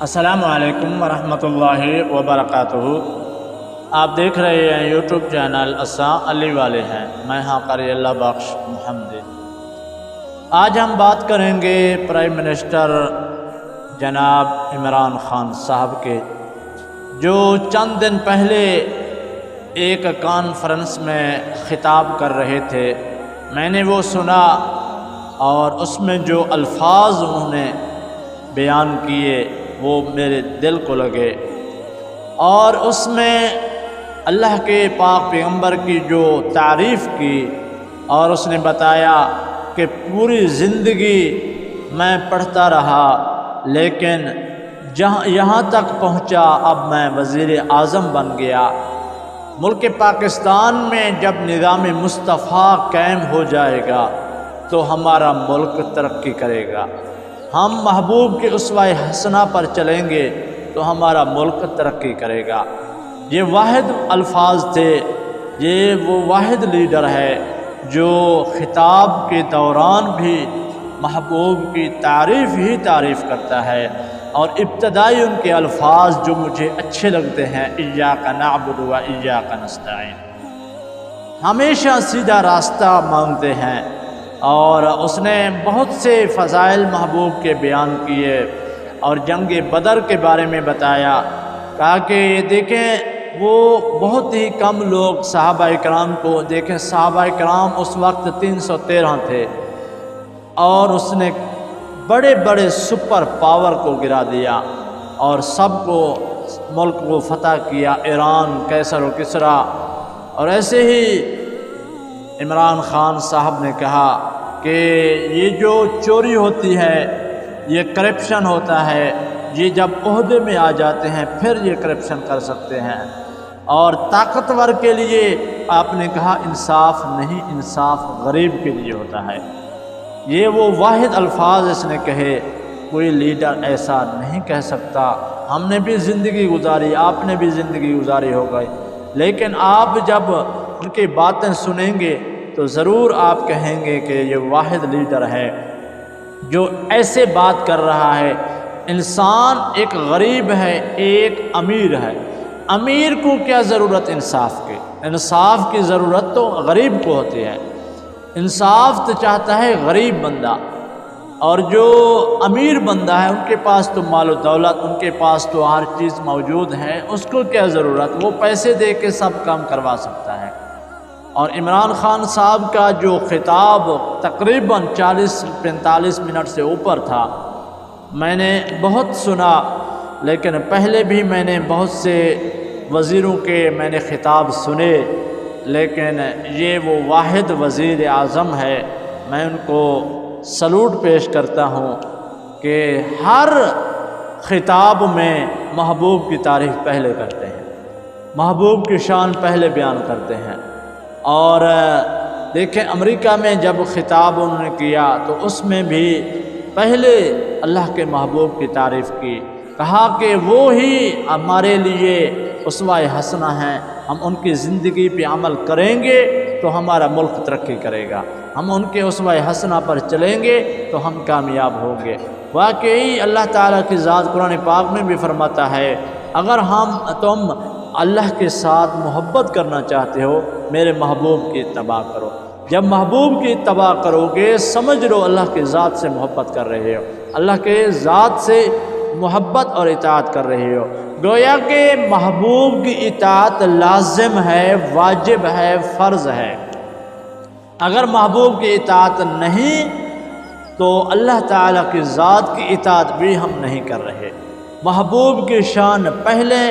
السلام علیکم ورحمۃ اللہ وبرکاتہ۔ آپ دیکھ رہے ہیں یوٹیوب چینل اساں علی والے ہیں، میں ہاں قاری اللہ بخش محمد۔ آج ہم بات کریں گے پرائم منسٹر جناب عمران خان صاحب کے، جو چند دن پہلے ایک کانفرنس میں خطاب کر رہے تھے۔ میں نے وہ سنا اور اس میں جو الفاظ انہوں نے بیان کیے وہ میرے دل کو لگے، اور اس میں اللہ کے پاک پیغمبر کی جو تعریف کی، اور اس نے بتایا کہ پوری زندگی میں پڑھتا رہا لیکن یہاں تک پہنچا، اب میں وزیر اعظم بن گیا۔ ملک پاکستان میں جب نظام مصطفیٰ قائم ہو جائے گا تو ہمارا ملک ترقی کرے گا۔ ہم محبوب کے اسوہ حسنہ پر چلیں گے تو ہمارا ملک ترقی کرے گا۔ یہ واحد الفاظ تھے، یہ وہ واحد لیڈر ہے جو خطاب کے دوران بھی محبوب کی تعریف کرتا ہے، اور ابتدائی ان کے الفاظ جو مجھے اچھے لگتے ہیں، ایاک نعبد و ایاک نستعین، ہمیشہ سیدھا راستہ مانگتے ہیں۔ اور اس نے بہت سے فضائل محبوب کے بیان کیے اور جنگ بدر کے بارے میں بتایا، کہا کہ دیکھیں وہ بہت ہی کم لوگ صحابہ کرام کو دیکھیں، صحابہ کرام اس وقت 313 تھے، اور اس نے بڑے بڑے سپر پاور کو گرا دیا اور سب کو ملک کو فتح کیا، ایران، قیصر و کسریٰ۔ اور ایسے ہی عمران خان صاحب نے کہا کہ یہ جو چوری ہوتی ہے، یہ کرپشن ہوتا ہے، یہ جب عہدے میں آ جاتے ہیں پھر یہ کرپشن کر سکتے ہیں، اور طاقتور کے لیے آپ نے کہا انصاف نہیں، انصاف غریب کے لیے ہوتا ہے۔ یہ وہ واحد الفاظ اس نے کہے، کوئی لیڈر ایسا نہیں کہہ سکتا۔ ہم نے بھی زندگی گزاری، آپ نے بھی زندگی گزاری ہو گئی، لیکن آپ جب ان کی باتیں سنیں گے تو ضرور آپ کہیں گے کہ یہ واحد لیڈر ہے جو ایسے بات کر رہا ہے۔ انسان ایک غریب ہے، ایک امیر ہے، امیر کو کیا ضرورت انصاف کی؟ انصاف کی ضرورت تو غریب کو ہوتی ہے۔ انصاف تو چاہتا ہے غریب بندہ، اور جو امیر بندہ ہے ان کے پاس تو مال و دولت، ان کے پاس تو ہر چیز موجود ہے، اس کو کیا ضرورت؟ وہ پیسے دے کے سب کام کروا سکتا ہے۔ اور عمران خان صاحب کا جو خطاب تقریباً 40-45 منٹ سے اوپر تھا، میں نے بہت سنا، لیکن پہلے بھی میں نے بہت سے وزیروں کے میں نے خطاب سنے، لیکن یہ وہ واحد وزیر اعظم ہے۔ میں ان کو سلوٹ پیش کرتا ہوں کہ ہر خطاب میں محبوب کی تعریف پہلے کرتے ہیں، محبوب کی شان پہلے بیان کرتے ہیں۔ اور دیکھیں امریکہ میں جب خطاب انہوں نے کیا تو اس میں بھی پہلے اللہ کے محبوب کی تعریف کی، کہا کہ وہ ہی ہمارے لیے اسوہ حسنہ ہیں، ہم ان کی زندگی پہ عمل کریں گے تو ہمارا ملک ترقی کرے گا، ہم ان کے اسوہ حسنہ پر چلیں گے تو ہم کامیاب ہوں گے۔ واقعی اللہ تعالیٰ کی ذات قرآن پاک میں بھی فرماتا ہے، اگر تم اللہ کے ساتھ محبت کرنا چاہتے ہو میرے محبوب کی اتباع کرو۔ جب محبوب کی اتباع کرو گے سمجھ لو اللہ کی ذات سے محبت کر رہے ہو، اللہ کے ذات سے محبت اور اطاعت کر رہے ہو۔ گویا کہ محبوب کی اطاعت لازم ہے، واجب ہے، فرض ہے۔ اگر محبوب کی اطاعت نہیں تو اللہ تعالیٰ کی ذات کی اطاعت بھی ہم نہیں کر رہے۔ محبوب کی شان پہلے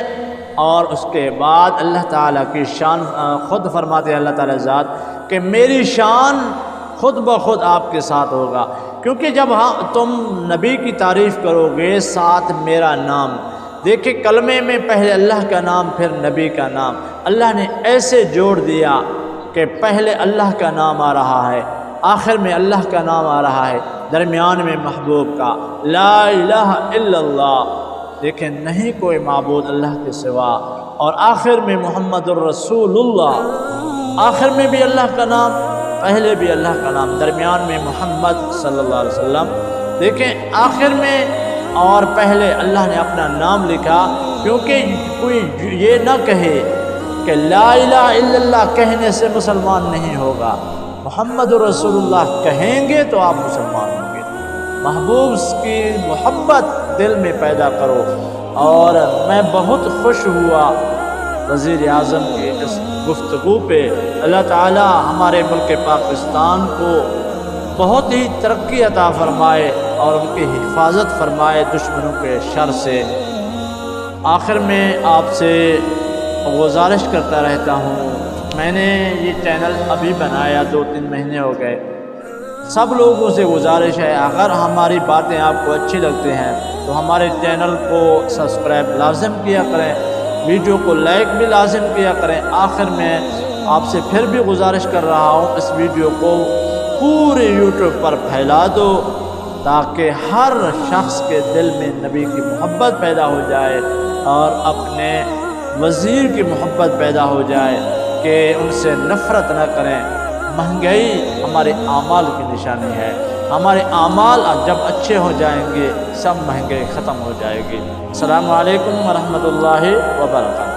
اور اس کے بعد اللہ تعالیٰ کی شان، خود فرماتے ہیں اللہ تعالیٰ ذات کہ میری شان خود بخود آپ کے ساتھ ہوگا، کیونکہ جب تم نبی کی تعریف کرو گے ساتھ میرا نام، دیکھیں کلمے میں پہلے اللہ کا نام پھر نبی کا نام، اللہ نے ایسے جوڑ دیا کہ پہلے اللہ کا نام آ رہا ہے، آخر میں اللہ کا نام آ رہا ہے، درمیان میں محبوب کا، لا الہ الا اللہ، دیکھیں نہیں کوئی معبود اللہ کے سوا، اور آخر میں محمد الرسول اللہ، آخر میں بھی اللہ کا نام، پہلے بھی اللہ کا نام، درمیان میں محمد صلی اللہ علیہ وسلم، دیکھیں آخر میں اور پہلے اللہ نے اپنا نام لکھا، کیونکہ کوئی یہ نہ کہے کہ لا الہ الا اللہ کہنے سے مسلمان نہیں ہوگا، محمد رسول اللہ کہیں گے تو آپ مسلمان ہوں گے۔ محبوب کی محبت دل میں پیدا کرو۔ اور میں بہت خوش ہوا وزیر اعظم کی اس گفتگو پہ۔ اللہ تعالی ہمارے ملک پاکستان کو بہت ہی ترقی عطا فرمائے اور ان کی حفاظت فرمائے دشمنوں کے شر سے۔ آخر میں آپ سے گزارش کرتا رہتا ہوں، میں نے یہ چینل ابھی بنایا 2-3 مہینے ہو گئے، سب لوگوں سے گزارش ہے اگر ہماری باتیں آپ کو اچھی لگتے ہیں تو ہمارے چینل کو سبسکرائب لازم کیا کریں، ویڈیو کو لائک بھی لازم کیا کریں۔ آخر میں آپ سے پھر بھی گزارش کر رہا ہوں، اس ویڈیو کو پورے یوٹیوب پر پھیلا دو تاکہ ہر شخص کے دل میں نبی کی محبت پیدا ہو جائے اور اپنے وزیر کی محبت پیدا ہو جائے کہ ان سے نفرت نہ کریں۔ مہنگائی ہمارے اعمال کی نشانی ہے، ہمارے اعمال جب اچھے ہو جائیں گے سب مہنگائی ختم ہو جائے گی۔ السلام علیکم ورحمۃ اللہ وبرکاتہ۔